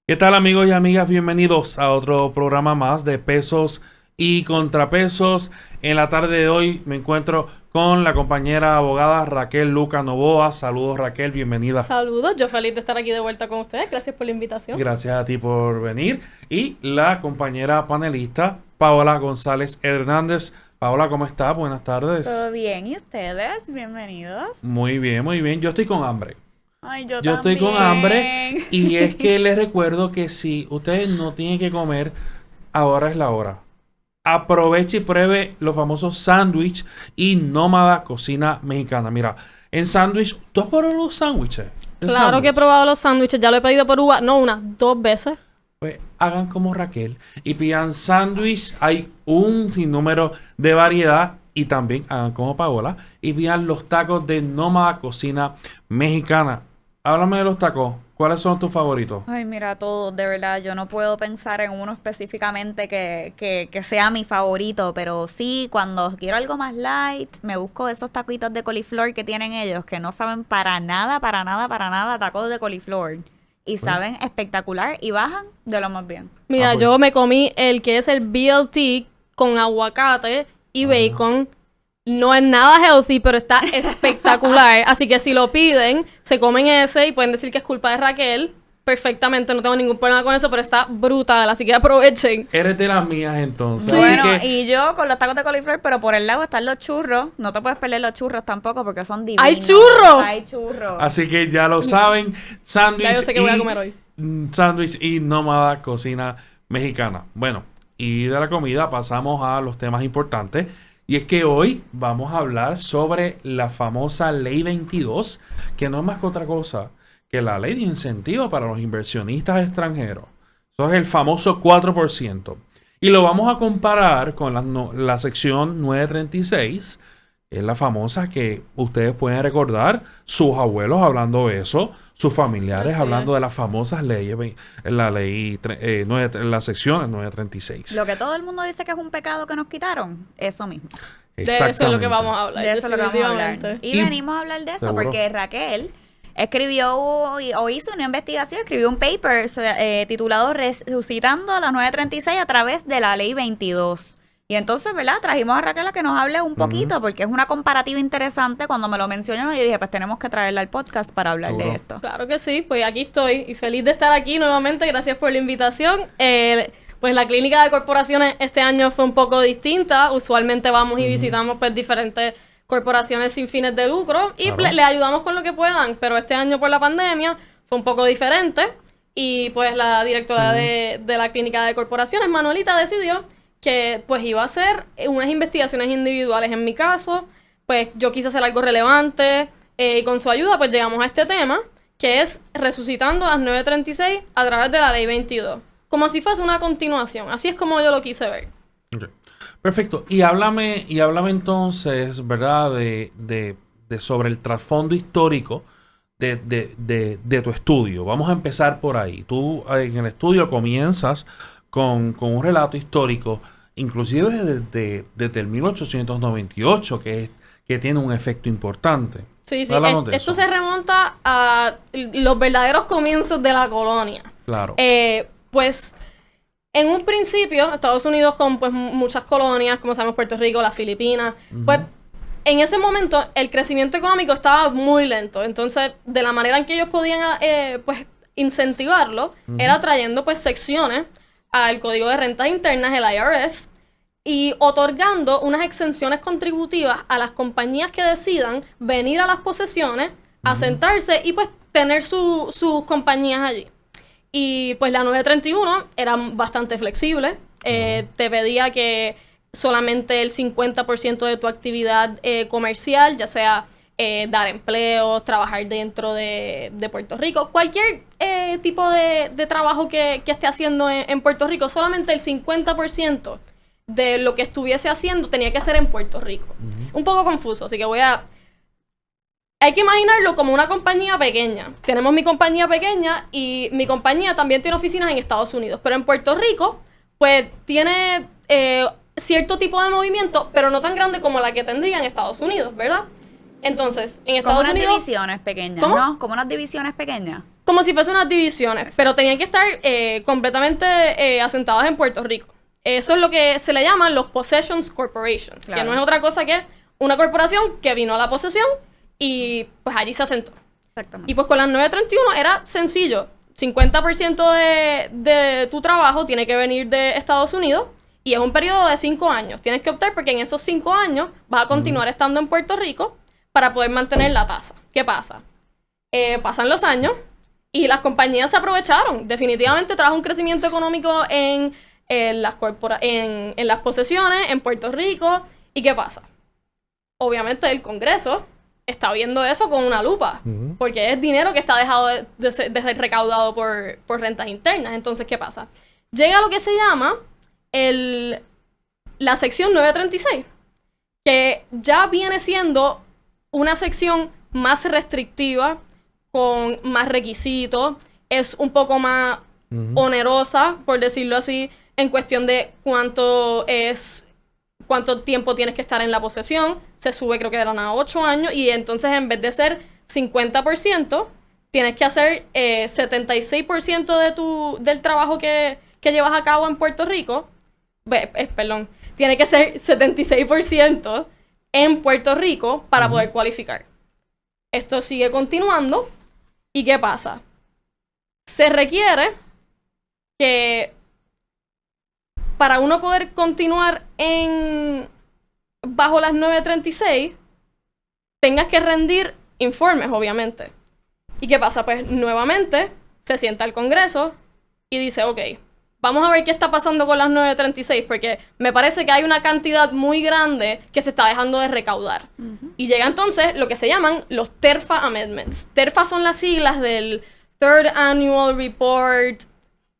¿Qué tal, amigos y amigas? Bienvenidos a otro programa más de pesos y contrapesos. En la tarde de hoy me encuentro con la compañera abogada Raquel Luca Novoa. Saludos, Raquel, bienvenida. Saludos, yo feliz de estar aquí de vuelta con ustedes. Gracias por la invitación. Gracias a ti por venir. Y la compañera panelista Paola González Hernández. Paola, ¿cómo estás? Buenas tardes. ¿Todo bien? ¿Y ustedes? Bienvenidos. Muy bien, muy bien. Yo estoy con hambre. Ay, yo Estoy también. con hambre y es que les recuerdo que si ustedes no tienen que comer, ahora es la hora. Aproveche y pruebe los famosos sándwich y Nómada Cocina Mexicana. Mira, en sándwich, ¿tú has probado los sándwiches? Claro que he probado los sándwiches, ya lo he pedido por Uber, no una, 2 veces. Pues hagan como Raquel y pidan sándwich. Hay un sinnúmero de variedad. Y también hagan como Paola y pidan los tacos de Nómada Cocina Mexicana. Háblame de los tacos. ¿Cuáles son tus favoritos? Ay, mira, todo, de verdad, yo no puedo pensar en uno específicamente que sea mi favorito, pero sí, cuando quiero algo más light, me busco esos taquitos de coliflor que tienen ellos, que no saben para nada, tacos de coliflor. Y saben espectacular y bajan de lo más bien. Mira, pues. yo me comí el que es el BLT con aguacate y bacon. No es nada healthy, pero está espectacular. Así que si lo piden, se comen ese y pueden decir que es culpa de Raquel. Perfectamente, no tengo ningún problema con eso, pero está brutal. Así que aprovechen. Eres de las mías entonces. Sí. Así Bueno, que y yo con los tacos de coliflor, pero por el lado están los churros. No te puedes perder los churros tampoco porque son divinos. ¡Hay churros! Hay churros. Así que ya lo saben, sándwich Ya yo sé que voy a comer hoy. sándwich y Nómada Cocina Mexicana. Bueno, y de la comida pasamos a los temas importantes. Y es que hoy vamos a hablar sobre la famosa Ley 22, que no es más que otra cosa que la ley de incentivo para los inversionistas extranjeros. Eso es el famoso 4%. Y lo vamos a comparar con la sección 936. Es la famosa que ustedes pueden recordar, sus abuelos hablando de eso, sus familiares Así hablando es. de las famosas leyes, la sección 936. Lo que todo el mundo dice que es un pecado que nos quitaron, eso mismo. De eso es lo que Exactamente. vamos a hablar. De eso es lo que vamos a hablar. definitivamente. Y Y- venimos a hablar de eso Seguro. porque Raquel escribió o hizo una investigación, escribió un paper titulado Resucitando la 936 a través de la Ley 22. Y entonces, ¿verdad? Trajimos a Raquel a que nos hable un poquito porque es una comparativa interesante. Cuando me lo mencionó, yo dije, pues tenemos que traerla al podcast para hablar Seguro. de esto. Claro que sí, pues aquí estoy y feliz de estar aquí nuevamente. Gracias por la invitación. Pues la clínica de corporaciones este año fue un poco distinta. Usualmente vamos y visitamos pues diferentes corporaciones sin fines de lucro y Claro. le ayudamos con lo que puedan, pero este año por la pandemia fue un poco diferente y pues la directora de la clínica de corporaciones, Manuelita, decidió que pues iba a hacer unas investigaciones individuales. En mi caso, pues yo quise hacer algo relevante y con su ayuda pues llegamos a este tema que es resucitando las 936 a través de la ley 22. Como si fuese una continuación. Así es como yo lo quise ver. Ok. Perfecto. Y háblame entonces, ¿verdad? De sobre el trasfondo histórico de tu estudio. Vamos a empezar por ahí. Tú en el estudio comienzas con un relato histórico, inclusive desde el 1898, que tiene un efecto importante. Sí, sí. Háblanos de Esto eso. se remonta a los verdaderos comienzos de la colonia. Claro. Pues en un principio, Estados Unidos con pues muchas colonias, como sabemos Puerto Rico, las Filipinas, pues en ese momento el crecimiento económico estaba muy lento. Entonces, de la manera en que ellos podían pues incentivarlo, era trayendo pues secciones al Código de Rentas Internas, el IRS, y otorgando unas exenciones contributivas a las compañías que decidan venir a las posesiones, asentarse y pues tener sus compañías allí. Y pues la 931 era bastante flexible. Te pedía que solamente el 50% de tu actividad comercial, ya sea dar empleos, trabajar dentro de Puerto Rico, cualquier tipo de trabajo que esté haciendo en Puerto Rico, solamente el 50% de lo que estuviese haciendo tenía que ser en Puerto Rico. Un poco confuso, así que hay que imaginarlo como una compañía pequeña. Tenemos mi compañía pequeña y mi compañía también tiene oficinas en Estados Unidos. Pero en Puerto Rico, pues tiene cierto tipo de movimiento, pero no tan grande como la que tendría en Estados Unidos, ¿verdad? Entonces, en Como Estados unas Unidos... divisiones pequeñas, ¿Cómo? ¿no? Como unas divisiones pequeñas. como si fuesen unas divisiones, pero tenían que estar completamente asentadas en Puerto Rico. Eso es lo que se le llaman los Possessions Corporations, Claro. que no es otra cosa que una corporación que vino a la posesión y pues allí se asentó. Exactamente. Y pues con las 931 era sencillo. 50% de tu trabajo tiene que venir de Estados Unidos y es un periodo de 5 años. Tienes que optar porque en esos 5 años vas a continuar estando en Puerto Rico para poder mantener la tasa. ¿Qué pasa? Pasan los años y las compañías se aprovecharon. Definitivamente trajo un crecimiento económico en las posesiones, en Puerto Rico. ¿Y qué pasa? Obviamente el Congreso está viendo eso con una lupa, porque es dinero que está dejado de ser recaudado por rentas internas. Entonces, ¿qué pasa? Llega lo que se llama la sección 936, que ya viene siendo una sección más restrictiva, con más requisitos, es un poco más onerosa, por decirlo así, en cuestión de cuánto tiempo tienes que estar en la posesión. Se sube, creo que eran a 8 años, y entonces en vez de ser 50%, tienes que hacer 76% del trabajo que llevas a cabo en Puerto Rico. Perdón, tiene que ser 76% en Puerto Rico para poder cualificar. Esto sigue continuando. ¿Y qué pasa? Se requiere que para uno poder continuar bajo las 936, tengas que rendir informes, obviamente. ¿Y qué pasa? Pues nuevamente se sienta el Congreso y dice, ok, vamos a ver qué está pasando con las 936, porque me parece que hay una cantidad muy grande que se está dejando de recaudar. Y llega entonces lo que se llaman los TERFA Amendments. TERFA son las siglas del Third Annual Report.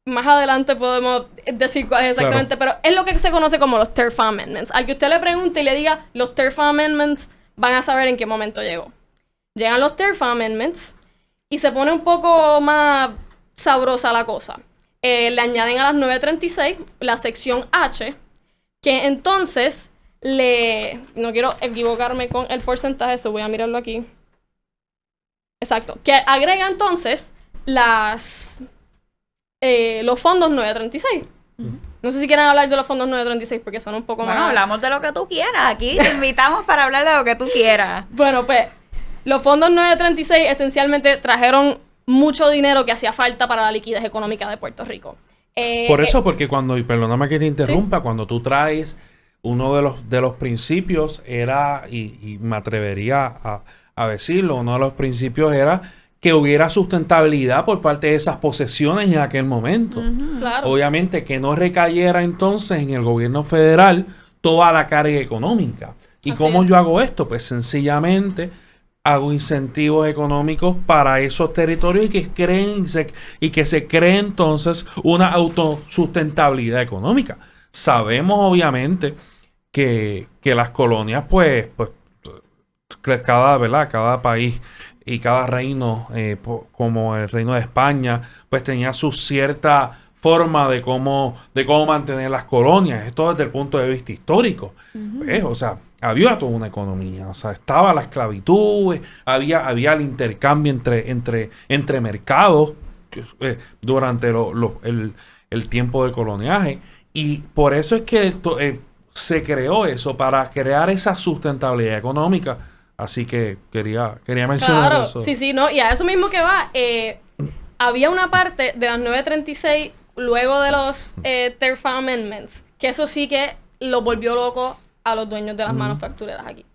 Más adelante podemos decir cuál es exactamente, pero es lo que se conoce como los TERFA Amendments. Al que usted le pregunte y le diga los TERFA Amendments, van a saber en qué momento llegó. Llegan los TERFA Amendments y se pone un poco más sabrosa la cosa. Le añaden a las 936 la sección H, que entonces no quiero equivocarme con el porcentaje, eso voy a mirarlo aquí. Exacto. Que agrega entonces los fondos 936. No sé si quieren hablar de los fondos 936 porque son un poco más... Bueno, hablamos de lo que tú quieras. Aquí te invitamos para hablar de lo que tú quieras. Bueno, pues los fondos 936 esencialmente trajeron mucho dinero que hacía falta para la liquidez económica de Puerto Rico. Por eso, porque y perdóname que te interrumpa, cuando tú traes uno de los principios era, y me atrevería a decirlo, uno de los principios era que hubiera sustentabilidad por parte de esas posesiones en aquel momento. Claro. Obviamente que no recayera entonces en el gobierno federal toda la carga económica. ¿Y Así cómo es. yo hago esto? Pues sencillamente hago incentivos económicos para esos territorios y que se cree entonces una autosustentabilidad económica. Sabemos obviamente que las colonias pues cada país y cada reino, como el reino de España, pues tenía su cierta forma de cómo mantener las colonias. Esto desde el punto de vista histórico. O sea, había toda una economía. O sea, estaba la esclavitud, había el intercambio entre mercados durante el tiempo de coloniaje. Y por eso es que se creó eso, para crear esa sustentabilidad económica. Así que quería mencionar Claro, eso. sí, no, y a eso mismo que va, había una parte de las 936, luego de los TERFA Amendments, que eso sí que lo volvió loco a los dueños de las manufactureras aquí.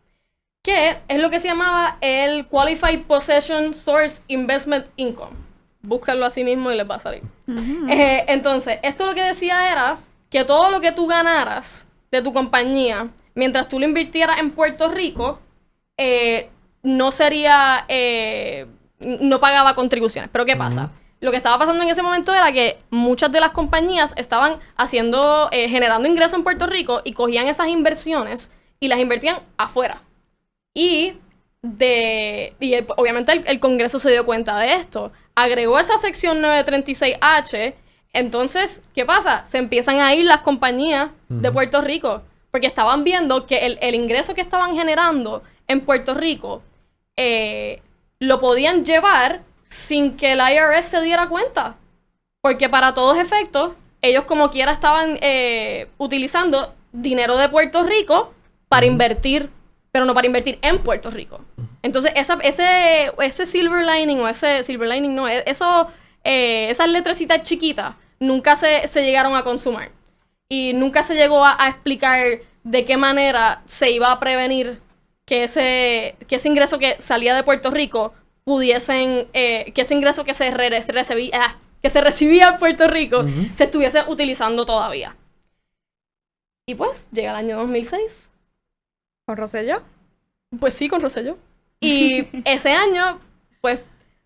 Que es lo que se llamaba el Qualified Possession Source Investment Income. Búsquenlo así mismo y les va a salir. Entonces, esto lo que decía era que todo lo que tú ganaras de tu compañía, mientras tú lo invirtieras en Puerto Rico, no pagaba contribuciones. Pero ¿qué pasa? Lo que estaba pasando en ese momento era que muchas de las compañías estaban generando ingresos en Puerto Rico y cogían esas inversiones y las invertían afuera. Y obviamente el Congreso se dio cuenta de esto. Agregó esa sección 936H. Entonces, ¿qué pasa? Se empiezan a ir las compañías de Puerto Rico porque estaban viendo que el ingreso que estaban generando en Puerto Rico lo podían llevar sin que el IRS se diera cuenta. Porque para todos efectos, ellos como quiera estaban utilizando dinero de Puerto Rico para invertir, pero no para invertir en Puerto Rico. Entonces, ese silver lining, o ese silver lining no, esas letrecitas chiquitas nunca se llegaron a consumar. Y nunca se llegó a explicar de qué manera se iba a prevenir que ese ingreso que salía de Puerto Rico pudiesen, que ese ingreso que se recibía en Puerto Rico se estuviese utilizando todavía. Y pues, llega el año 2006. ¿Con Rosselló? Pues sí, con Rosselló. Y ese año, pues,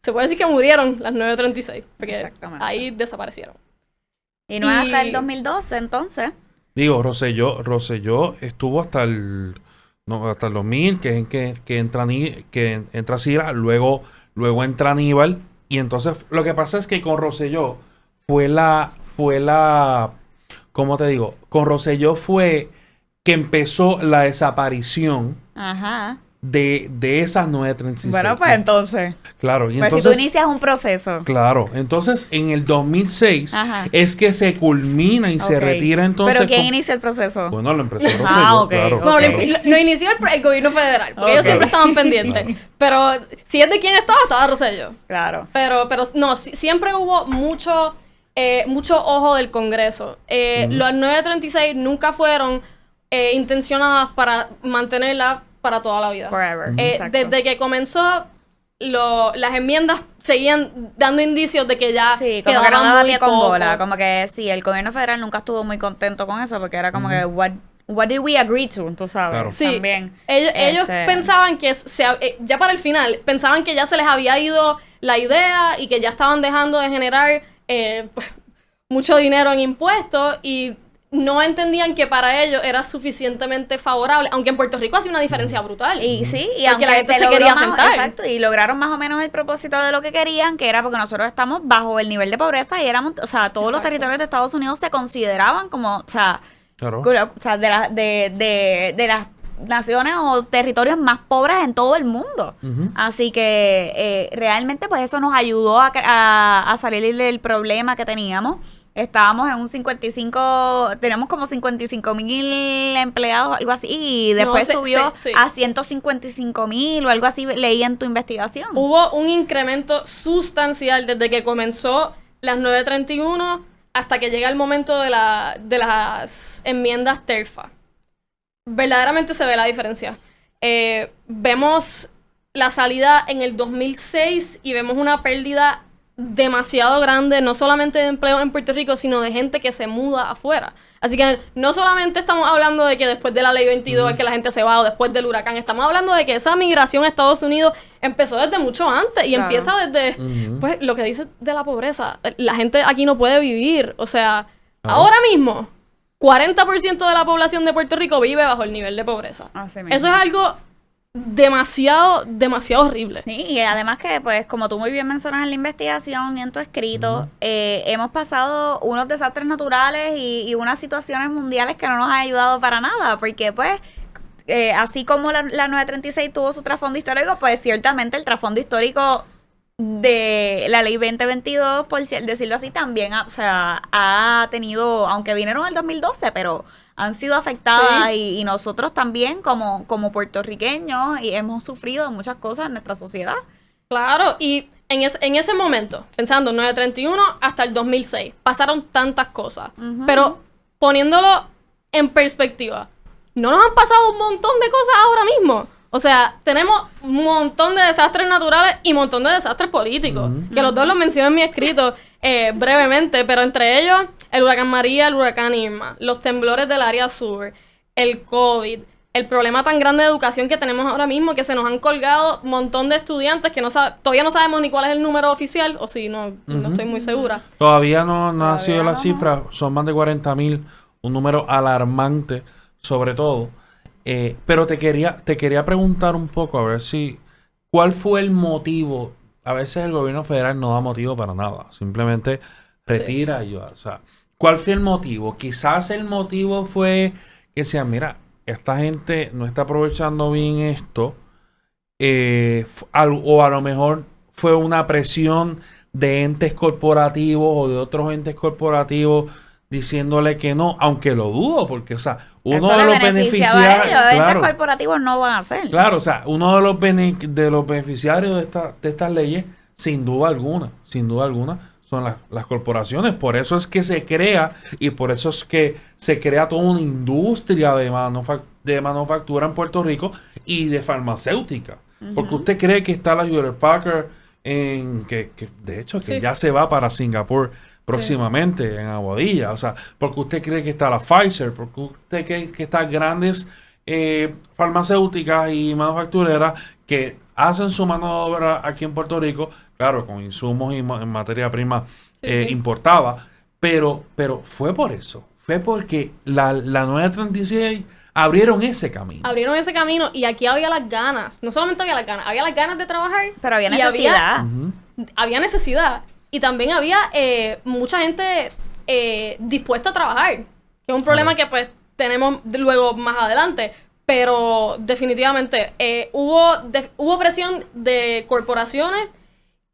se puede decir que murieron las 936, porque ahí desaparecieron. Y no es hasta el 2012, entonces. Digo, Rosselló estuvo hasta el 2000, que entra Cira, luego entra Aníbal, y entonces lo que pasa es que con Rosselló fue la, ¿cómo te digo? Con Rosselló fue que empezó la desaparición de esas 936. Bueno, pues entonces. Claro, y pues entonces, si tú inicias un proceso. Claro, entonces en el 2006 es que se culmina y se retira entonces. ¿Pero quién inicia el proceso? Bueno, la empresa Rosselló, claro. Bueno, lo inició el gobierno federal, porque ellos siempre estaban pendientes. Pero si es de quién estaba Rosselló. Claro. Pero no, siempre hubo mucho ojo del Congreso. Los 936 nunca fueron intencionadas para mantenerla para toda la vida. Forever. Desde que comenzó, las enmiendas seguían dando indicios de que ya como que no daba muy pie con poco. bola. Como que sí, el gobierno federal nunca estuvo muy contento con eso, porque era como que, what did we agree to? Tú sabes. Claro. Sí, también. Ellos pensaban que ya para el final, pensaban que ya se les había ido la idea y que ya estaban dejando de generar mucho dinero en impuestos, y no entendían que para ellos era suficientemente favorable, aunque en Puerto Rico hacía una diferencia brutal. Y sí, y porque aunque la gente se quería sentar. Exacto, y lograron más o menos el propósito de lo que querían, que era porque nosotros estamos bajo el nivel de pobreza y éramos, o sea, todos los territorios de Estados Unidos se consideraban como, o sea, de las naciones o territorios más pobres en todo el mundo. Así que realmente pues eso nos ayudó a salir del problema que teníamos. Estábamos en un tenemos como 55,000 empleados, algo así, y después subió a 155,000 o algo así, leí en tu investigación. Hubo un incremento sustancial desde que comenzó las 931 hasta que llega el momento de las enmiendas TERFA. Verdaderamente se ve la diferencia. Vemos la salida en el 2006 y vemos una pérdida demasiado grande, no solamente de empleo en Puerto Rico, sino de gente que se muda afuera. Así que no solamente estamos hablando de que después de la Ley 22 es que la gente se va, o después del huracán, estamos hablando de que esa migración a Estados Unidos empezó desde mucho antes y empieza desde, pues, lo que dice de la pobreza. La gente aquí no puede vivir, o sea, ahora mismo 40% de la población de Puerto Rico vive bajo el nivel de pobreza. Eso es algo demasiado horrible. Sí, y además que, pues, como tú muy bien mencionas en la investigación y en tu escrito, hemos pasado unos desastres naturales y unas situaciones mundiales que no nos han ayudado para nada, porque, pues, así como la 936 tuvo su trasfondo histórico, pues, ciertamente el trasfondo histórico de la ley 2022, por decirlo así, también ha tenido, aunque vinieron en el 2012, pero han sido afectadas y nosotros también como puertorriqueños y hemos sufrido muchas cosas en nuestra sociedad. Claro, y en ese momento, pensando 931 hasta el 2006, pasaron tantas cosas, pero poniéndolo en perspectiva, no nos han pasado un montón de cosas ahora mismo. O sea, tenemos un montón de desastres naturales y un montón de desastres políticos, que los dos los menciono en mi escrito brevemente, pero entre ellos el huracán María, el huracán Irma, los temblores del área sur, el COVID, el problema tan grande de educación que tenemos ahora mismo, que se nos han colgado un montón de estudiantes que todavía no sabemos ni cuál es el número oficial, o sí, no estoy muy segura. Todavía no ha sido la cifra, son más de 40,000, un número alarmante sobre todo. Pero te quería preguntar un poco, a ver ¿cuál fue el motivo? A veces el gobierno federal no da motivo para nada, simplemente retira y o sea, ¿cuál fue el motivo? Quizás el motivo fue que decían, mira, esta gente no está aprovechando bien esto, o a lo mejor fue una presión de entes corporativos o de otros entes corporativos diciéndole que no, aunque lo dudo, porque, o sea, uno Eso de le los beneficiaba a ellos. beneficiarios, Entes claro, corporativos no van a hacer. claro, o sea, uno de los beneficiarios de estas leyes, sin duda alguna, son las corporaciones. Por eso es que se crea y por eso es que se crea toda una industria de manufactura en Puerto Rico y de farmacéutica. Porque usted cree que está la Hewlett Packard que de hecho que Sí. ya se va para Singapur próximamente en Aguadilla, o sea, porque usted cree que está la Pfizer, porque usted cree que están grandes farmacéuticas y manufactureras que hacen su mano de obra aquí en Puerto Rico, claro, con insumos y en materia prima Sí. importada, pero fue por eso, fue porque la 936 abrieron ese camino. Abrieron ese camino y aquí había las ganas. No solamente había las ganas de trabajar. Pero había y necesidad. Había necesidad. Y también había mucha gente dispuesta a trabajar. Que es un problema que pues tenemos luego más adelante. Pero definitivamente hubo presión de corporaciones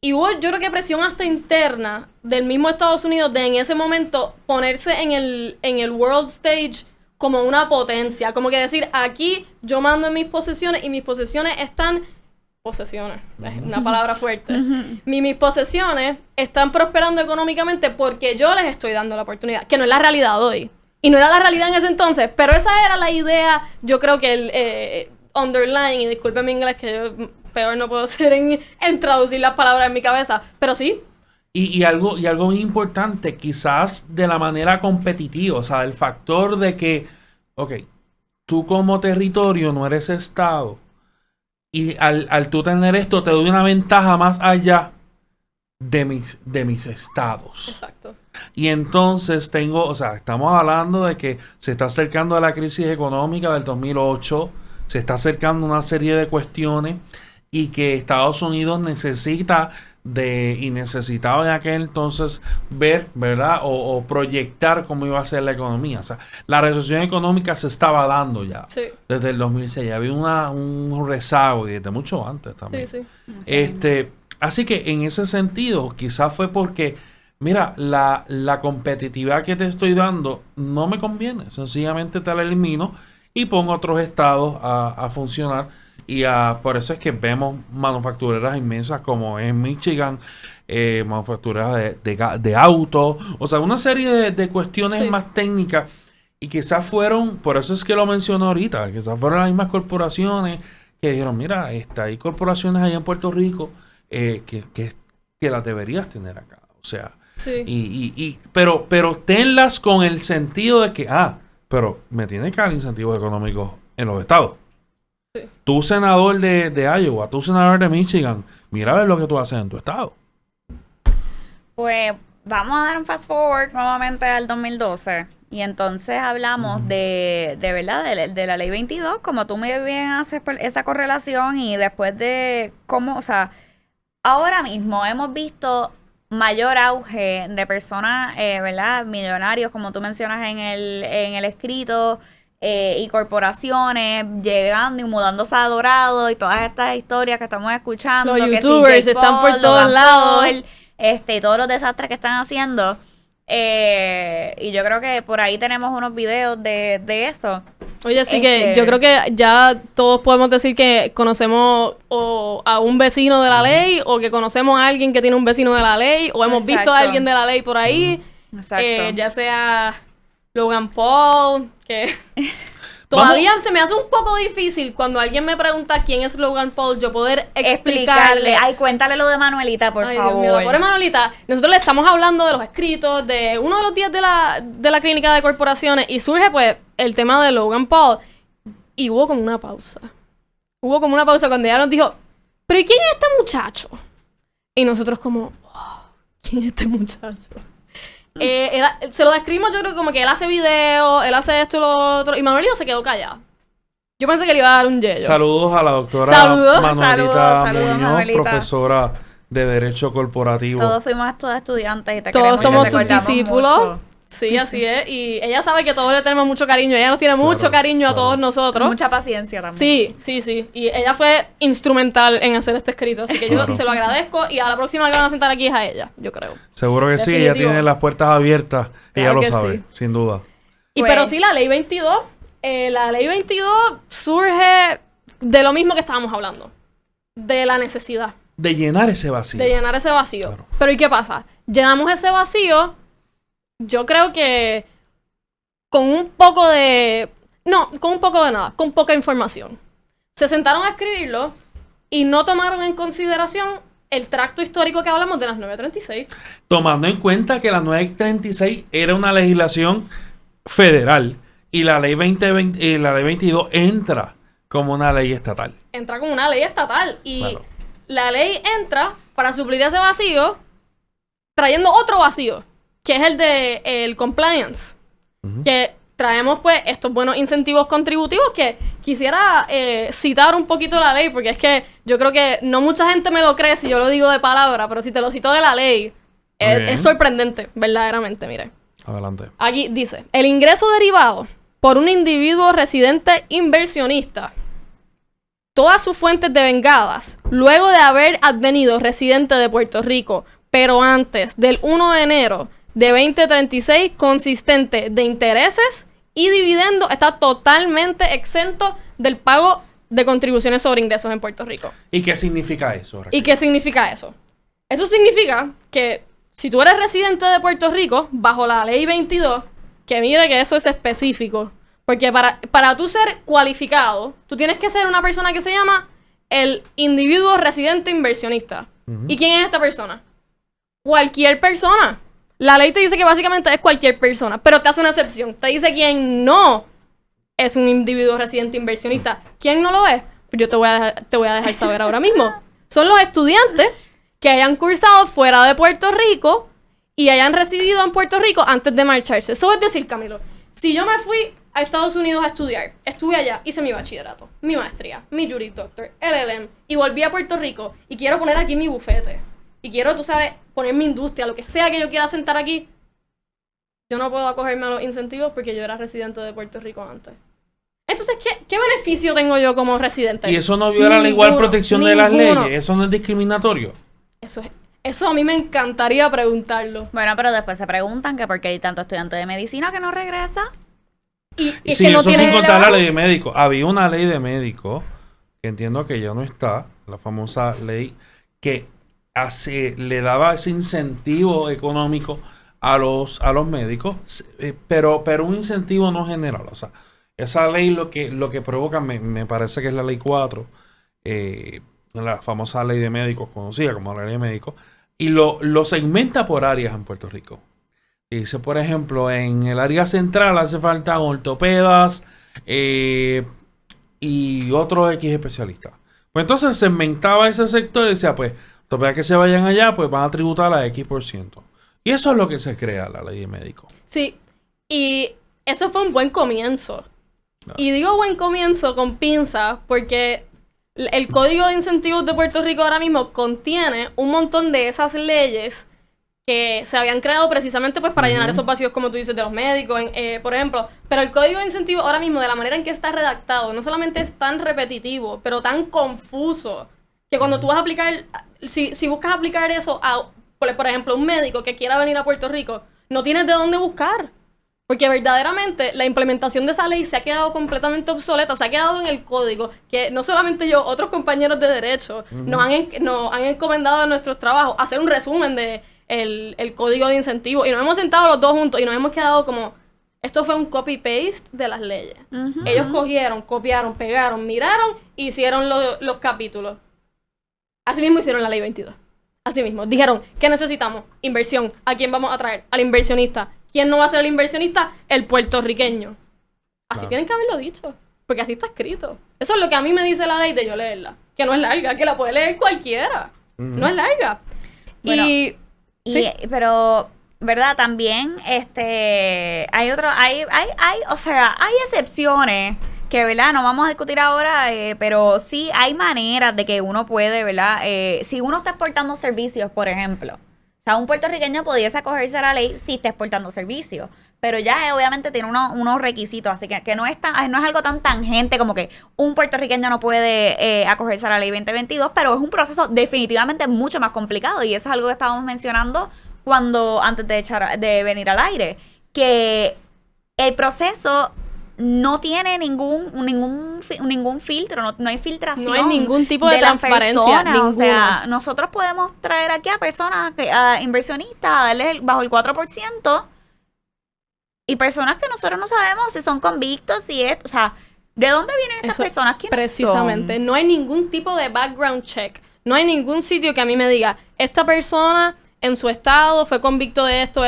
y hubo, yo creo que presión hasta interna del mismo Estados Unidos de en ese momento ponerse en el world stage como una potencia. Como que decir, aquí yo mando en mis posesiones y mis posesiones están... Posesiones, es una palabra fuerte. Mis posesiones están prosperando económicamente porque yo les estoy dando la oportunidad, que no es la realidad hoy. Y no era la realidad en ese entonces, pero esa era la idea, yo creo que el underlying, y disculpen mi inglés, que yo peor no puedo ser en traducir las palabras en mi cabeza, pero sí. Y algo muy importante, quizás de la manera competitiva, o sea, el factor de que, ok, tú como territorio no eres estado, y al tú tener esto te doy una ventaja más allá de mis estados. Exacto. Y entonces o sea, estamos hablando de que se está acercando a la crisis económica del 2008, se está acercando una serie de cuestiones y que Estados Unidos necesitaba en aquel entonces ver, ¿verdad? O proyectar cómo iba a ser la economía. O sea, la recesión económica se estaba dando ya. Sí. Desde el 2006. Había un rezago y desde mucho antes también. Sí. Así que en ese sentido, quizás fue porque, mira, la competitividad que te estoy dando no me conviene. Sencillamente te la elimino y pongo otros estados a funcionar. Y por eso es que vemos manufactureras inmensas como en Michigan, manufactureras de autos, o sea, una serie de cuestiones más técnicas. Y quizás fueron, por eso es que lo menciono ahorita, quizás fueron las mismas corporaciones que dijeron, mira, hay corporaciones allá en Puerto Rico que las deberías tener acá. O sea, pero tenlas con el sentido de que, pero me tiene que dar incentivos económicos en los estados. Sí. Tú, senador de Iowa, tú, senador de Michigan, mira a ver lo que tú haces en tu estado. Pues vamos a dar un fast forward nuevamente al 2012. Y entonces hablamos de verdad, de la ley 22, como tú muy bien haces esa correlación y después de cómo, o sea, ahora mismo hemos visto mayor auge de personas, ¿verdad? Millonarios, como tú mencionas en el escrito, y corporaciones llegando y mudándose a Dorado y todas estas historias que estamos escuchando. Los que youtubers Jake están Paul, por todos Logan lados. Paul, y todos los desastres que están haciendo. Y yo creo que por ahí tenemos unos videos de eso. Oye, sí que yo creo que ya todos podemos decir que conocemos o a un vecino de la ley o que conocemos a alguien que tiene un vecino de la ley o hemos visto a alguien de la ley por ahí. Exacto. Ya sea Logan Paul, que todavía se me hace un poco difícil cuando alguien me pregunta quién es Logan Paul, yo poder explicarle. Ay, cuéntale lo de Manuelita, por favor. Dios mío, la pobre Manuelita. Nosotros le estamos hablando de los escritos, de uno de los días de la clínica de corporaciones y surge pues el tema de Logan Paul y hubo como una pausa. Hubo como una pausa cuando ella nos dijo, ¿pero y quién es este muchacho? Y nosotros como, ¿quién es este muchacho? Se lo describimos, yo creo, como que él hace videos, él hace esto y lo otro. Y Manuelito se quedó callado. Yo pensé que le iba a dar un yello. Saludos a la doctora Saludos. Manuelita Saludos, Muñoz, Manuelita. profesora de Derecho Corporativo. Todos fuimos estudiantes y te Todos queremos y somos te sus recordamos discípulos. mucho. Sí, así es. Y ella sabe que todos le tenemos mucho cariño. Ella nos tiene mucho cariño a todos nosotros. Mucha paciencia también. Sí. Y ella fue instrumental en hacer este escrito. Así que yo se lo agradezco. Y a la próxima que van a sentar aquí es a ella, yo creo. Seguro que sí. Ella tiene las puertas abiertas. Ella lo sabe, sí. sin duda. Y pero sí, la ley 22. La ley 22 surge de lo mismo que estábamos hablando. De la necesidad. De llenar ese vacío. Claro. Pero ¿y qué pasa? Llenamos ese vacío, yo creo que con un poco de... No, con un poco de nada, con poca información. Se sentaron a escribirlo y no tomaron en consideración el tracto histórico que hablamos de las 936. Tomando en cuenta que la 936 era una legislación federal y la ley 2020, la ley 22 entra como una ley estatal. Entra como una ley estatal y... Claro. La ley entra para suplir ese vacío trayendo otro vacío, que es el de el compliance. Que traemos pues estos buenos incentivos contributivos que quisiera citar un poquito la ley, porque es que yo creo que no mucha gente me lo cree si yo lo digo de palabra, pero si te lo cito de la ley, es sorprendente, verdaderamente, mire. Adelante. Aquí dice, el ingreso derivado por un individuo residente inversionista todas sus fuentes devengadas, luego de haber advenido residente de Puerto Rico, pero antes del 1 de enero de 2036, consistente de intereses y dividendos, está totalmente exento del pago de contribuciones sobre ingresos en Puerto Rico. ¿Y qué significa eso, Raquel? ¿Y qué significa eso? Eso significa que si tú eres residente de Puerto Rico, bajo la ley 22, que mire que eso es específico, porque para tú ser cualificado, tú tienes que ser una persona que se llama el individuo residente inversionista. ¿Y quién es esta persona? Cualquier persona. La ley te dice que básicamente es cualquier persona, pero te hace una excepción. Te dice quién no es un individuo residente inversionista. ¿Quién no lo es? Pues yo te voy a dejar saber ahora mismo. Son los estudiantes que hayan cursado fuera de Puerto Rico y hayan residido en Puerto Rico antes de marcharse. Eso es decir, Camilo, si yo me fui a Estados Unidos a estudiar, estuve allá, hice mi bachillerato, mi maestría, mi Juris Doctor, LLM, y volví a Puerto Rico y quiero poner aquí mi bufete, y quiero, tú sabes, poner mi industria, lo que sea que yo quiera sentar aquí, yo no puedo acogerme a los incentivos porque yo era residente de Puerto Rico antes. Entonces, ¿qué beneficio tengo yo como residente? ¿Y eso no viola la igual protección de las leyes? ¿Eso no es discriminatorio? Eso a mí me encantaría preguntarlo. Bueno, pero después se preguntan que por qué hay tanto estudiante de medicina que no regresa. Y sí, que no eso tiene sin contar la ley de médico. Había una ley de médico, que entiendo que ya no está, la famosa ley, que le daba ese incentivo económico a los médicos, pero un incentivo no general. O sea, esa ley lo que provoca, me parece que es la ley 4, la famosa ley de médicos, conocida como la ley de médicos, y lo segmenta por áreas en Puerto Rico. Dice, por ejemplo, en el área central hace falta ortopedas y otros X especialistas. Pues entonces segmentaba ese sector y decía, pues, ortopedas que se vayan allá, pues van a tributar a X%. Y eso es lo que se crea la ley de médicos. Sí, y eso fue un buen comienzo. Claro. Y digo buen comienzo con pinza porque el Código de Incentivos de Puerto Rico ahora mismo contiene un montón de esas leyes que se habían creado precisamente pues para llenar esos vacíos, como tú dices, de los médicos, por ejemplo. Pero el Código de Incentivos ahora mismo, de la manera en que está redactado, no solamente es tan repetitivo, pero tan confuso, que cuando tú vas a aplicar, si buscas aplicar eso a, por ejemplo, un médico que quiera venir a Puerto Rico, no tienes de dónde buscar. Porque verdaderamente la implementación de esa ley se ha quedado completamente obsoleta, se ha quedado en el código, que no solamente yo, otros compañeros de derecho nos han encomendado en nuestros trabajos hacer un resumen de el código de incentivos, y nos hemos sentado los dos juntos y nos hemos quedado como, esto fue un copy-paste de las leyes. Ellos cogieron, copiaron, pegaron, miraron, e hicieron los capítulos. Así mismo hicieron la ley 22. Así mismo, dijeron, ¿qué necesitamos? Inversión. ¿A quién vamos a traer? Al inversionista. ¿Quién no va a ser el inversionista? El puertorriqueño. Así tienen que haberlo dicho, porque así está escrito. Eso es lo que a mí me dice la ley de yo leerla, que no es larga, que la puede leer cualquiera. No es larga. Bueno, ¿sí? Pero, ¿verdad? También, hay excepciones que, ¿verdad? No vamos a discutir ahora, pero sí hay maneras de que uno puede, ¿verdad? Si uno está exportando servicios, por ejemplo, o sea, un puertorriqueño pudiese acogerse a la ley si está exportando servicios. Pero ya obviamente tiene unos requisitos, así que no es algo tan tangente como que un puertorriqueño no puede acogerse a la ley 2022, pero es un proceso definitivamente mucho más complicado, y eso es algo que estábamos mencionando antes de venir al aire, que el proceso no tiene ningún filtro, no hay filtración. No hay ningún tipo de transparencia. Persona. O sea, nosotros podemos traer aquí a personas, a inversionistas, a darles bajo el 4%, y personas que nosotros no sabemos si son convictos, o sea, ¿de dónde vienen estas personas? ¿Quiénes precisamente, son? no hay ningún tipo de background check. No hay ningún sitio que a mí me diga, esta persona en su estado fue convicto de esto,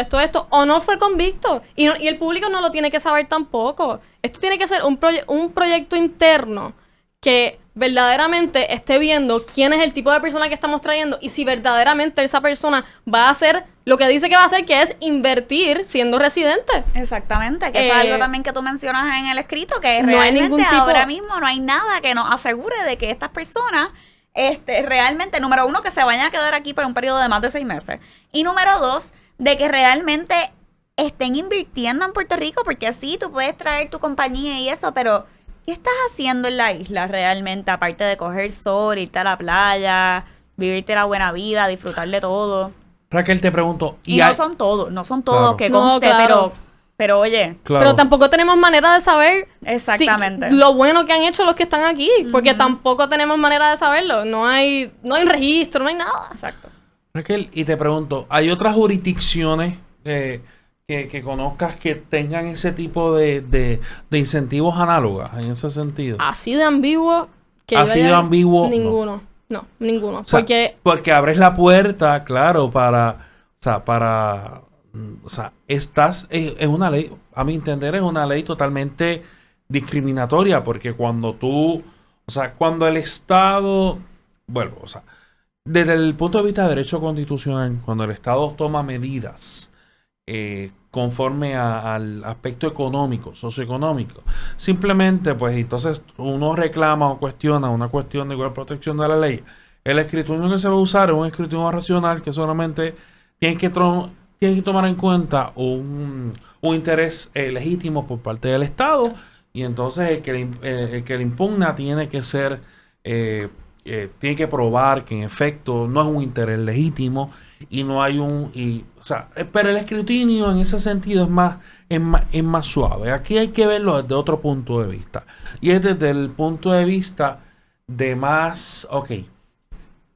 o no fue convicto. Y el público no lo tiene que saber tampoco. Esto tiene que ser un proyecto interno que verdaderamente esté viendo quién es el tipo de persona que estamos trayendo y si verdaderamente esa persona va a hacer lo que dice que va a hacer, que es invertir siendo residente. Exactamente, que eso es algo también que tú mencionas en el escrito, que no hay ningún tipo, ahora mismo no hay nada que nos asegure de que estas personas realmente, número uno, que se vayan a quedar aquí por un periodo de más de 6 meses. Y número dos, de que realmente estén invirtiendo en Puerto Rico, porque sí, tú puedes traer tu compañía y eso, pero ¿qué estás haciendo en la isla realmente? Aparte de coger sol, irte a la playa, vivirte la buena vida, disfrutar de todo. Raquel, te pregunto. Y no son todos, claro, que conste, claro. pero oye. Claro. Pero tampoco tenemos manera de saber exactamente lo bueno que han hecho los que están aquí, porque tampoco tenemos manera de saberlo. No hay registro, no hay nada. Exacto. Raquel, y te pregunto, ¿hay otras jurisdicciones que conozcas que tengan ese tipo de incentivos análogas en ese sentido? Así de ambiguo que así de ambiguo ninguno. No, ninguno. O sea, porque abres la puerta, claro, estás en una ley, a mi entender, es una ley totalmente discriminatoria, porque cuando cuando el Estado, desde el punto de vista de derecho constitucional, cuando el Estado toma medidas conforme al aspecto económico, socioeconómico, simplemente, pues, entonces uno reclama o cuestiona una cuestión de igual protección de la ley. El escrutinio que se va a usar es un escrutinio racional que solamente tiene que tomar en cuenta un interés legítimo por parte del Estado, y entonces el que le impugna tiene que ser tiene que probar que en efecto no es un interés legítimo y no hay pero el escrutinio en ese sentido es más suave. Aquí hay que verlo desde otro punto de vista, y es desde el punto de vista de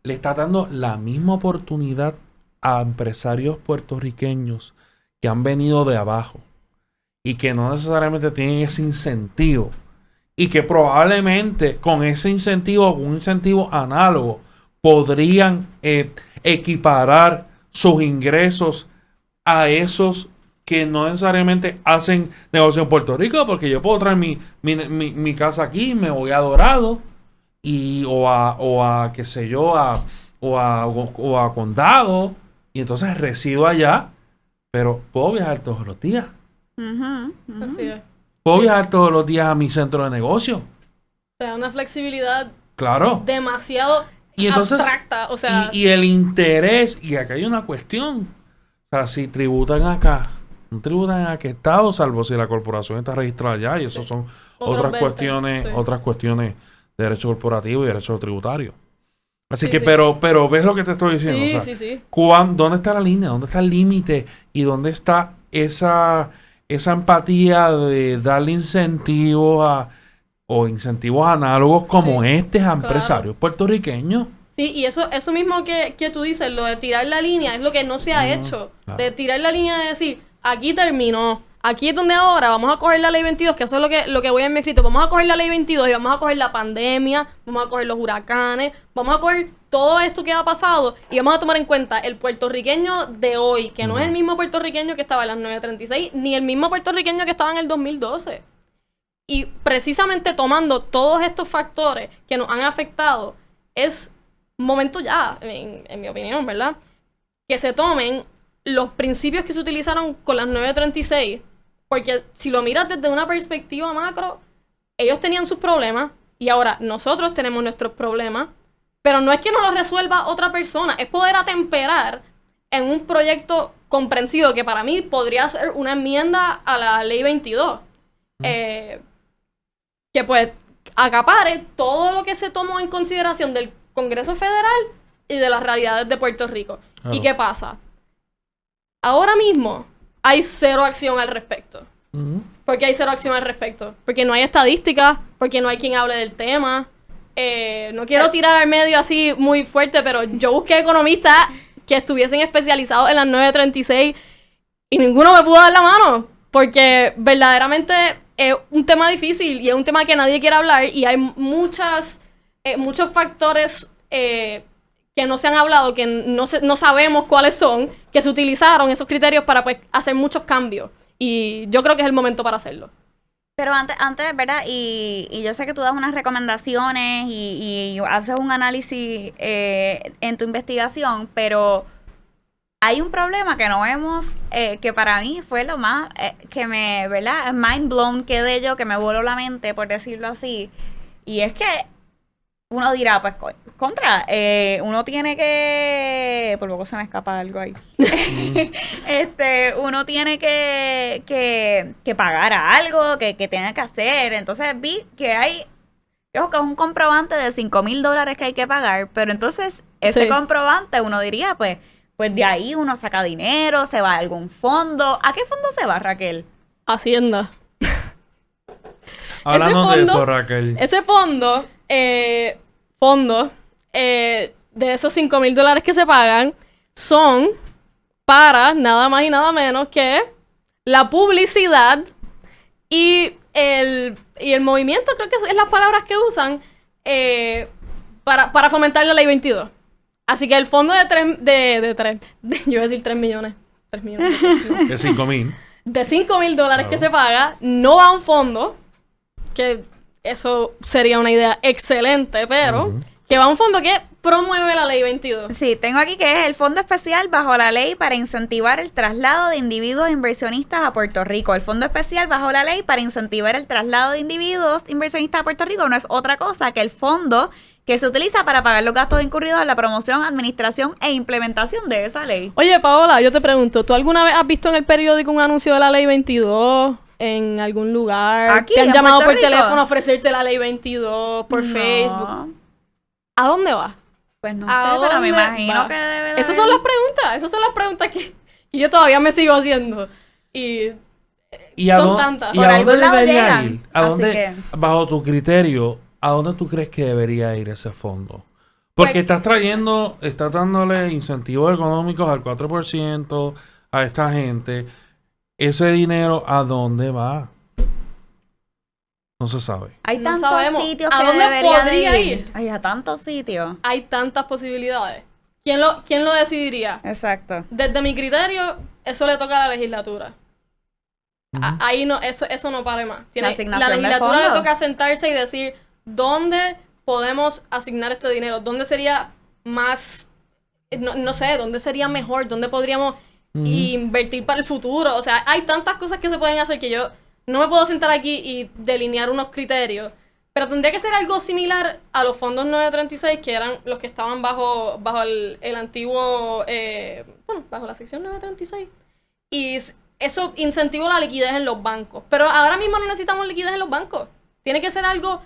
le está dando la misma oportunidad a empresarios puertorriqueños que han venido de abajo y que no necesariamente tienen ese incentivo, y que probablemente con ese incentivo, con un incentivo análogo, podrían equiparar sus ingresos a esos que no necesariamente hacen negocio en Puerto Rico, porque yo puedo traer mi casa aquí, me voy a Dorado o a qué sé yo, o a Condado, y entonces resido allá, pero puedo viajar todos los días. Así es. Puedo viajar todos los días a mi centro de negocio. O sea, una flexibilidad demasiado y entonces, abstracta. O sea, y el interés, y acá hay una cuestión. O sea, si tributan acá, no tributan en aquel estado, salvo si la corporación está registrada allá, y eso son otras cuestiones de derecho corporativo y derecho tributario. Así que, pero ves lo que te estoy diciendo. Sí. ¿Dónde está la línea? ¿Dónde está el límite? ¿Y dónde está esa empatía de darle incentivos incentivos análogos como a empresarios puertorriqueños? Sí, y eso mismo que tú dices, lo de tirar la línea, es lo que no se ha hecho. Claro. De tirar la línea de decir, aquí terminó, aquí es donde ahora vamos a coger la ley 22, que eso es lo que voy en mi escrito. Vamos a coger la ley 22 y vamos a coger la pandemia, vamos a coger los huracanes, vamos a coger todo esto que ha pasado y vamos a tomar en cuenta el puertorriqueño de hoy, que no es el mismo puertorriqueño que estaba en las 936, ni el mismo puertorriqueño que estaba en el 2012. Y precisamente tomando todos estos factores que nos han afectado, es momento ya, en mi opinión, ¿verdad?, que se tomen los principios que se utilizaron con las 936, porque si lo miras desde una perspectiva macro, ellos tenían sus problemas y ahora nosotros tenemos nuestros problemas, pero no es que nos los resuelva otra persona, es poder atemperar en un proyecto comprensivo que para mí podría ser una enmienda a la Ley 22. Que pues acapare todo lo que se tomó en consideración del Congreso Federal y de las realidades de Puerto Rico. Claro. ¿Y qué pasa? Ahora mismo hay cero acción al respecto. ¿Por qué hay cero acción al respecto? Porque no hay estadísticas, porque no hay quien hable del tema. No quiero tirar al medio así muy fuerte, pero yo busqué economistas que estuviesen especializados en las 936 y ninguno me pudo dar la mano, porque verdaderamente es un tema difícil y es un tema que nadie quiere hablar y hay muchos factores que no se han hablado, que no sabemos cuáles son, que se utilizaron esos criterios para pues hacer muchos cambios. Y yo creo que es el momento para hacerlo. Pero antes, ¿verdad? Y yo sé que tú das unas recomendaciones y haces un análisis en tu investigación, pero hay un problema que no vemos, que para mí fue lo más, que me, ¿verdad? Mind blown quedé yo, que me voló la mente, por decirlo así. Y es que uno dirá, pues, uno tiene que... Por poco se me escapa algo ahí. Uno tiene que pagar a algo, que tiene que hacer. Entonces vi que hay... Creo que es un comprobante de $5,000 que hay que pagar. Pero entonces, ese comprobante, uno diría, pues de ahí uno saca dinero, se va a algún fondo. ¿A qué fondo se va, Raquel? Hacienda. Hablando de eso, Raquel. Ese fondo, de esos $5,000 que se pagan, son para nada más y nada menos que la publicidad y el movimiento, creo que es las palabras que usan, para fomentar la Ley 22. Así que el fondo yo iba a decir 3 millones. 3 millones. No. De 5,000. De $5,000 Claro. que se paga, no va a un fondo, que eso sería una idea excelente, pero que va a un fondo que promueve la Ley 22. Sí, tengo aquí que es el Fondo Especial bajo la ley para incentivar el traslado de individuos inversionistas a Puerto Rico. El Fondo Especial bajo la ley para incentivar el traslado de individuos inversionistas a Puerto Rico no es otra cosa que el fondo que se utiliza para pagar los gastos incurridos en la promoción, administración e implementación de esa ley. Oye, Paola, yo te pregunto, ¿tú alguna vez has visto en el periódico un anuncio de la Ley 22 en algún lugar? Aquí, ¿Te han en llamado Puerto por Rico? teléfono a ofrecerte la Ley 22 por Facebook? ¿A dónde vas? Pues no ¿A sé, pero me dónde imagino va? que debe de Esas haber. son las preguntas que yo todavía me sigo haciendo. Y ¿Y a son dónde, tantas. ¿y Por a algún dónde lado debería llegan, ir? ¿A así dónde, que- bajo tu criterio, a dónde tú crees que debería ir ese fondo? Porque Pues- estás dándole incentivos económicos al 4% a esta gente. Ese dinero, ¿a dónde va? No se sabe. Hay No tantos sabemos. sitios ¿A que dónde debería podría de ir? Ay, a tantos sitios. Hay tantas posibilidades. ¿Quién lo decidiría? Exacto. Desde mi criterio, eso le toca a la legislatura. Ahí no, eso no pare más. La asignación La de legislatura le fondos. toca sentarse y decir dónde podemos asignar este dinero, dónde sería más, no sé, dónde sería mejor, dónde podríamos invertir para el futuro. O sea, hay tantas cosas que se pueden hacer que yo no me puedo sentar aquí y delinear unos criterios. Pero tendría que ser algo similar a los fondos 936, que eran los que estaban bajo el antiguo, bajo la sección 936. Y eso incentivó la liquidez en los bancos. Pero ahora mismo no necesitamos liquidez en los bancos. Tiene que ser algo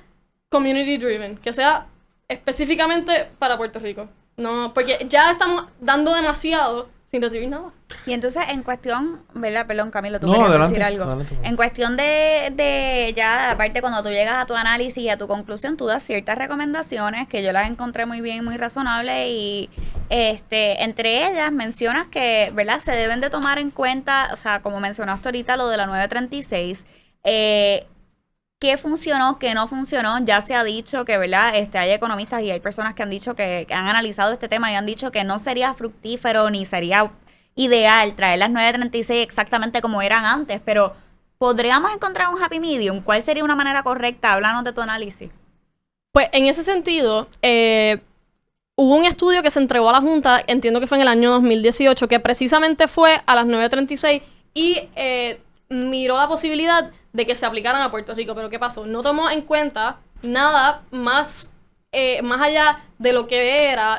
community driven, que sea específicamente para Puerto Rico. No, porque ya estamos dando demasiado sin recibir nada. Y entonces, en cuestión, ¿verdad? Perdón, Camilo, tú No, querías adelante, decir algo. adelante. En cuestión de ya, aparte, cuando tú llegas a tu análisis y a tu conclusión, tú das ciertas recomendaciones que yo las encontré muy bien, muy razonables y entre ellas mencionas que, ¿verdad? Se deben de tomar en cuenta, o sea, como mencionaste ahorita lo de la 936, qué funcionó, qué no funcionó. Ya se ha dicho que, ¿verdad? Hay economistas y hay personas que han dicho que han analizado este tema y han dicho que no sería fructífero ni sería ideal traer las 936 exactamente como eran antes, pero ¿podríamos encontrar un happy medium? ¿Cuál sería una manera correcta? Háblanos de tu análisis. Pues en ese sentido, hubo un estudio que se entregó a la Junta, entiendo que fue en el año 2018, que precisamente fue a las 936 y miró la posibilidad de que se aplicaran a Puerto Rico. Pero ¿qué pasó? No tomó en cuenta nada más allá de lo que era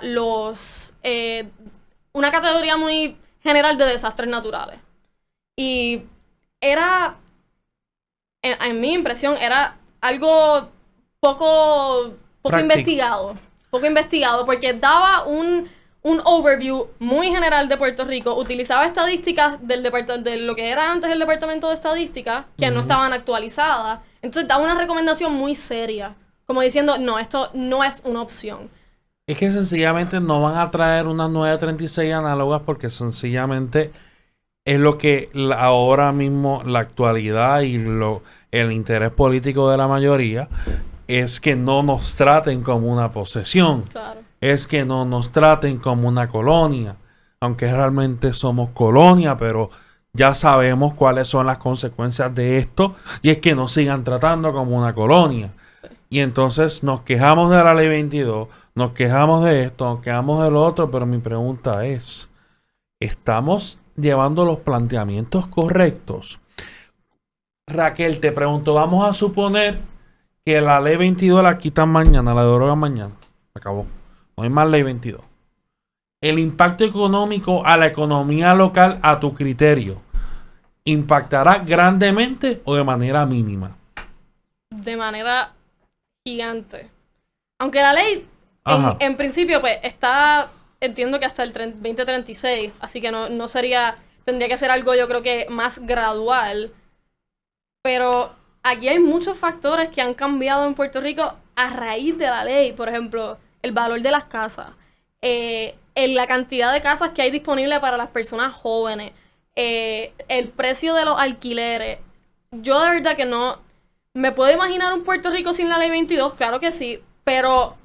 una categoría muy general de desastres naturales. Y era, en mi impresión, era algo poco investigado. Poco investigado, porque daba un overview muy general de Puerto Rico, utilizaba estadísticas de lo que era antes el Departamento de Estadística, que no estaban actualizadas. Entonces daba una recomendación muy seria, como diciendo, no, esto no es una opción. Es que sencillamente no van a traer unas 936 análogas porque sencillamente es lo que ahora mismo la actualidad y el interés político de la mayoría es que no nos traten como una posesión. Claro. Es que no nos traten como una colonia. Aunque realmente somos colonia, pero ya sabemos cuáles son las consecuencias de esto. Y es que nos sigan tratando como una colonia. Sí. Y entonces nos quejamos de la ley 22, nos quejamos de esto, nos quejamos de lo otro. Pero mi pregunta es, ¿estamos llevando los planteamientos correctos? Raquel, te pregunto, vamos a suponer que la ley 22 la quitan mañana, la derogan mañana. Acabó. No hay más ley 22. El impacto económico a la economía local, a tu criterio, ¿impactará grandemente o de manera mínima? De manera gigante. Aunque la ley, Ajá. en principio, pues, está, entiendo que hasta el 2036, así que no sería, tendría que ser algo, yo creo que más gradual. Pero aquí hay muchos factores que han cambiado en Puerto Rico a raíz de la ley. Por ejemplo, el valor de las casas, la cantidad de casas que hay disponibles para las personas jóvenes, el precio de los alquileres. Yo de verdad que no me puedo imaginar un Puerto Rico sin la ley 22, claro que sí, pero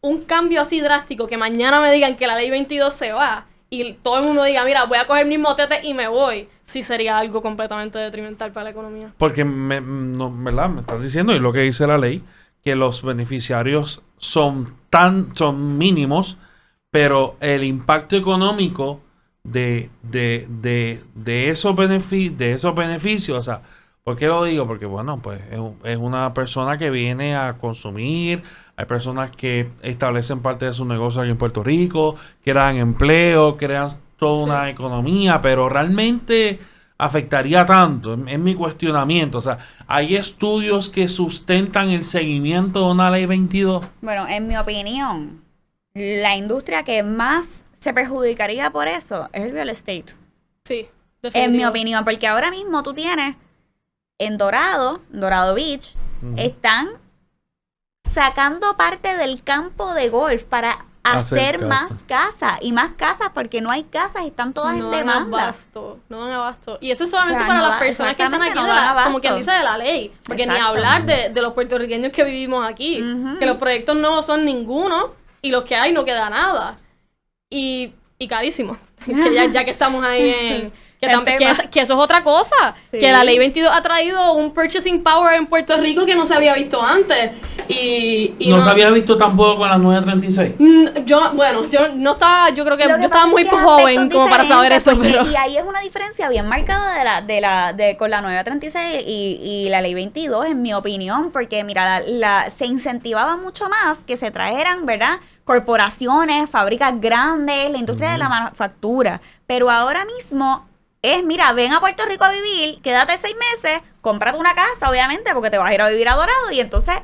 un cambio así drástico, que mañana me digan que la ley 22 se va y todo el mundo diga, mira, voy a coger mis motetes y me voy, sí sería algo completamente detrimental para la economía. Porque ¿verdad? Me estás diciendo, y lo que dice la ley, que los beneficiarios son mínimos, pero el impacto económico de esos beneficios, o sea, ¿por qué lo digo? Porque bueno, pues es una persona que viene a consumir, hay personas que establecen parte de su negocio aquí en Puerto Rico, crean empleo, crean toda una economía, pero realmente afectaría tanto, es mi cuestionamiento. O sea, ¿hay estudios que sustentan el seguimiento de una ley 22? Bueno, en mi opinión, la industria que más se perjudicaría por eso es el real estate. Sí, En mi opinión, porque ahora mismo tú tienes en Dorado Beach, están sacando parte del campo de golf para hacer más casas y más casas porque no hay casas y están todas en demanda. No dan abasto. Y eso es solamente para las personas que están aquí, como quien dice, de la ley. Porque ni hablar de los puertorriqueños que vivimos aquí. Que los proyectos nuevos son ninguno y los que hay no queda nada. Y carísimo. Que ya que estamos ahí en... Que eso es otra cosa. Sí. Que la ley 22 ha traído un purchasing power en Puerto Rico que no se había visto antes. Y no se había visto tampoco con las 936. Yo no estaba, yo creo que yo estaba muy joven como para saber eso. Pero... Y ahí es una diferencia bien marcada con la 936 y la ley 22, en mi opinión, porque mira, se incentivaba mucho más que se trajeran, ¿verdad?, corporaciones, fábricas grandes, la industria de la manufactura. Pero ahora mismo mira, ven a Puerto Rico a vivir, quédate 6 meses, cómprate una casa, obviamente, porque te vas a ir a vivir a Dorado y entonces...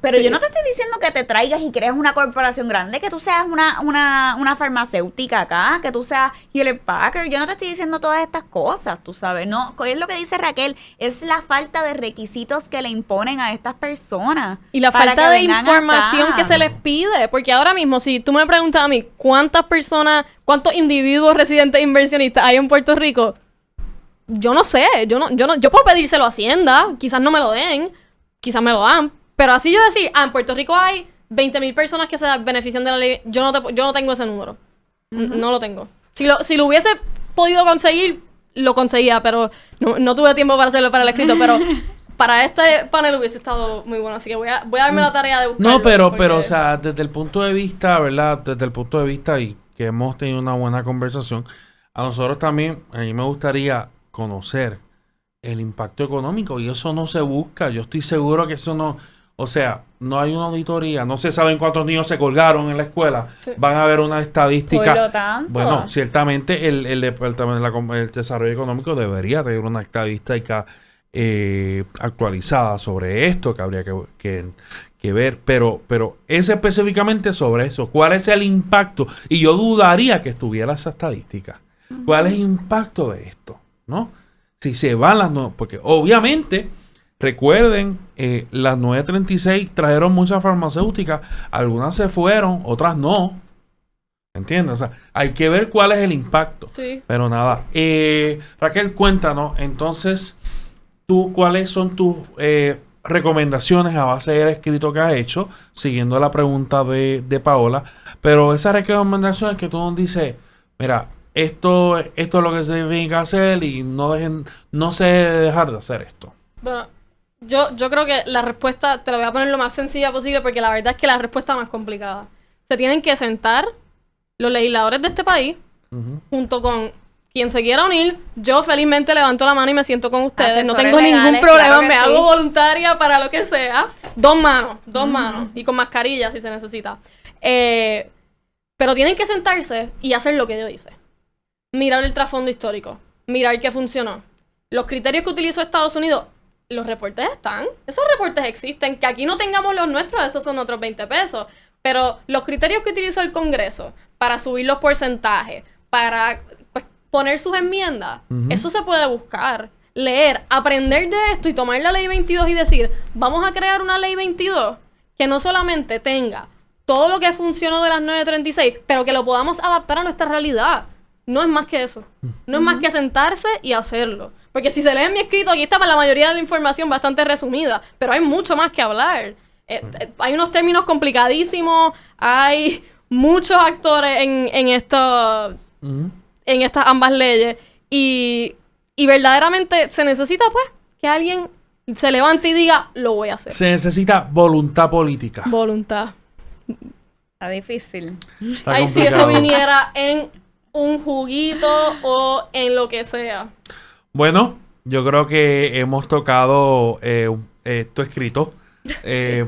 Pero yo no te estoy diciendo que te traigas y crees una corporación grande, que tú seas una farmacéutica acá, que tú seas Hewlett Packard. Yo no te estoy diciendo todas estas cosas, tú sabes. No, es lo que dice Raquel, es la falta de requisitos que le imponen a estas personas. Y la falta de información que se les pide. Porque ahora mismo, si tú me preguntas a mí, ¿cuántos individuos residentes e inversionistas hay en Puerto Rico? Yo no sé. Yo puedo pedírselo a Hacienda, quizás no me lo den, quizás me lo dan. Pero así yo decir, en Puerto Rico hay 20,000 personas que se benefician de la ley, yo no tengo ese número. No lo tengo. Si lo hubiese podido conseguir, lo conseguía, pero no tuve tiempo para hacerlo para el escrito, pero para este panel hubiese estado muy bueno, así que voy a darme la tarea de buscarlo. No, pero, o sea, desde el punto de vista, ¿verdad? Desde el punto de vista y que hemos tenido una buena conversación, a nosotros también, a mí me gustaría conocer el impacto económico y eso no se busca. Yo estoy seguro que eso no... O sea, no hay una auditoría, no se saben cuántos niños se colgaron en la escuela. Sí. Van a haber una estadística. Por lo tanto. Bueno, ciertamente el Departamento el Desarrollo Económico debería tener una estadística actualizada sobre esto, que habría que ver, pero es específicamente sobre eso. ¿Cuál es el impacto? Y yo dudaría que estuviera esa estadística. ¿Cuál es el impacto de esto? ¿No? Si se van las nuevas, porque obviamente, recuerden, las 936 trajeron muchas farmacéuticas, algunas se fueron, otras no. ¿Entiendes? O sea, hay que ver cuál es el impacto. Sí. Pero nada, Raquel, cuéntanos, entonces, ¿cuáles son tus recomendaciones a base del escrito que has hecho, siguiendo la pregunta de Paola? Pero esas recomendaciones que tú nos dices, mira, esto es lo que se tiene que hacer y no se debe dejar de hacer esto. Bueno, yo creo que la respuesta te la voy a poner lo más sencilla posible porque la verdad es que la respuesta es más complicada. Se tienen que sentar los legisladores de este país junto con quien se quiera unir. Yo felizmente levanto la mano y me siento con ustedes. No Asesores tengo ningún legales, problema. claro que Me sí. hago voluntaria para lo que sea. Dos manos. Y con mascarilla si se necesita. Pero tienen que sentarse y hacer lo que yo hice. Mirar el trasfondo histórico. Mirar qué funcionó. Los criterios que utilizó Estados Unidos, los reportes están. Esos reportes existen. Que aquí no tengamos los nuestros, esos son otros 20 pesos. Pero los criterios que utilizó el Congreso para subir los porcentajes, para poner sus enmiendas, eso se puede buscar, leer, aprender de esto y tomar la ley 22 y decir, vamos a crear una ley 22 que no solamente tenga todo lo que funcionó de las 936, pero que lo podamos adaptar a nuestra realidad. No es más que eso. No es más que sentarse y hacerlo. Porque si se lee mi escrito, aquí está la mayoría de la información bastante resumida, pero hay mucho más que hablar. Hay unos términos complicadísimos, hay muchos actores en esto, en estas ambas leyes, y verdaderamente se necesita, pues, que alguien se levante y diga, lo voy a hacer. Se necesita voluntad política. Voluntad. Está difícil. Está Ay, si eso complicado. viniera en un juguito o en lo que sea. Bueno, yo creo que hemos tocado tu escrito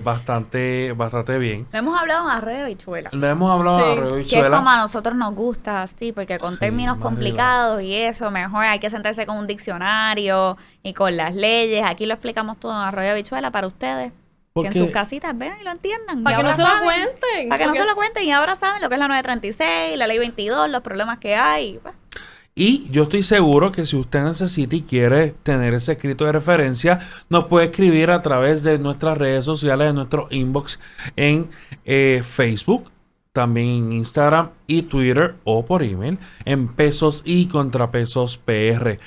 bastante bien. Lo hemos hablado en Arroyo de Habichuela. Lo hemos hablado Sí. a Arroyo Que es Bichuela. como a nosotros nos gusta, así, porque con Sí, términos más complicados y eso, mejor hay que sentarse con un diccionario y con las leyes. Aquí lo explicamos todo en Arroyo de Habichuela para ustedes. Que en Porque- sus casitas vean y lo entiendan. Para Y que no ahora se lo saben. cuenten. Para que no porque- se lo cuenten y ahora saben lo que es la 936, la ley 22, los problemas que hay. Pues, Y yo estoy seguro que si usted necesita y quiere tener ese escrito de referencia, nos puede escribir a través de nuestras redes sociales, de nuestro inbox en Facebook, también en Instagram y Twitter o por email en pesos y contrapesos pr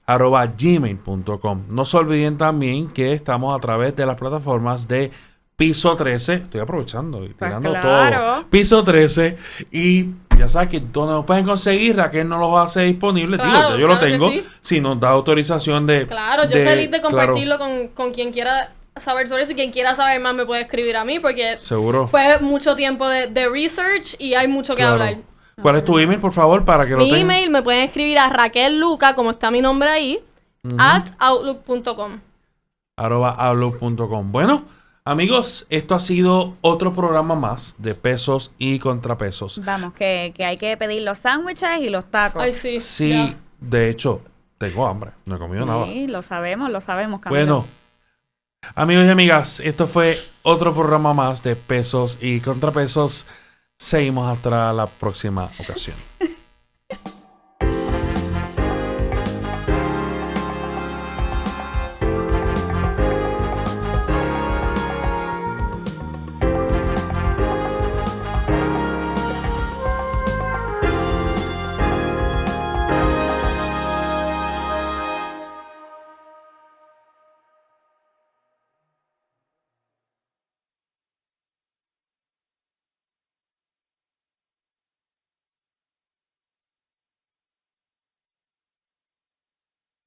@gmail.com. No se olviden también que estamos a través de las plataformas de Piso 13. Estoy aprovechando y Pues tirando claro. todo. Piso 13. Y ya sabes que donde nos pueden conseguir, Raquel nos los hace disponibles. Claro, Digo, yo lo claro que tengo. sí. Si nos da autorización de. Claro, yo de- feliz de claro, compartirlo con quien quiera saber sobre eso y quien quiera saber más me puede escribir a mí porque seguro. fue mucho tiempo de research y hay mucho que Claro. hablar. ¿Cuál es tu email, por favor, para que lo Mi tengan? email me pueden escribir a Raquel Luca, como está mi nombre ahí, @outlook.com. @outlook.com. Bueno, amigos, esto ha sido otro programa más de pesos y contrapesos. vamos, que hay que pedir los sándwiches y los tacos. Ay, sí. Sí, ya. de hecho, tengo hambre. No he comido nada. Sí, lo sabemos, Camilo. Bueno, amigos y amigas, esto fue otro programa más de pesos y contrapesos. Seguimos hasta la próxima ocasión.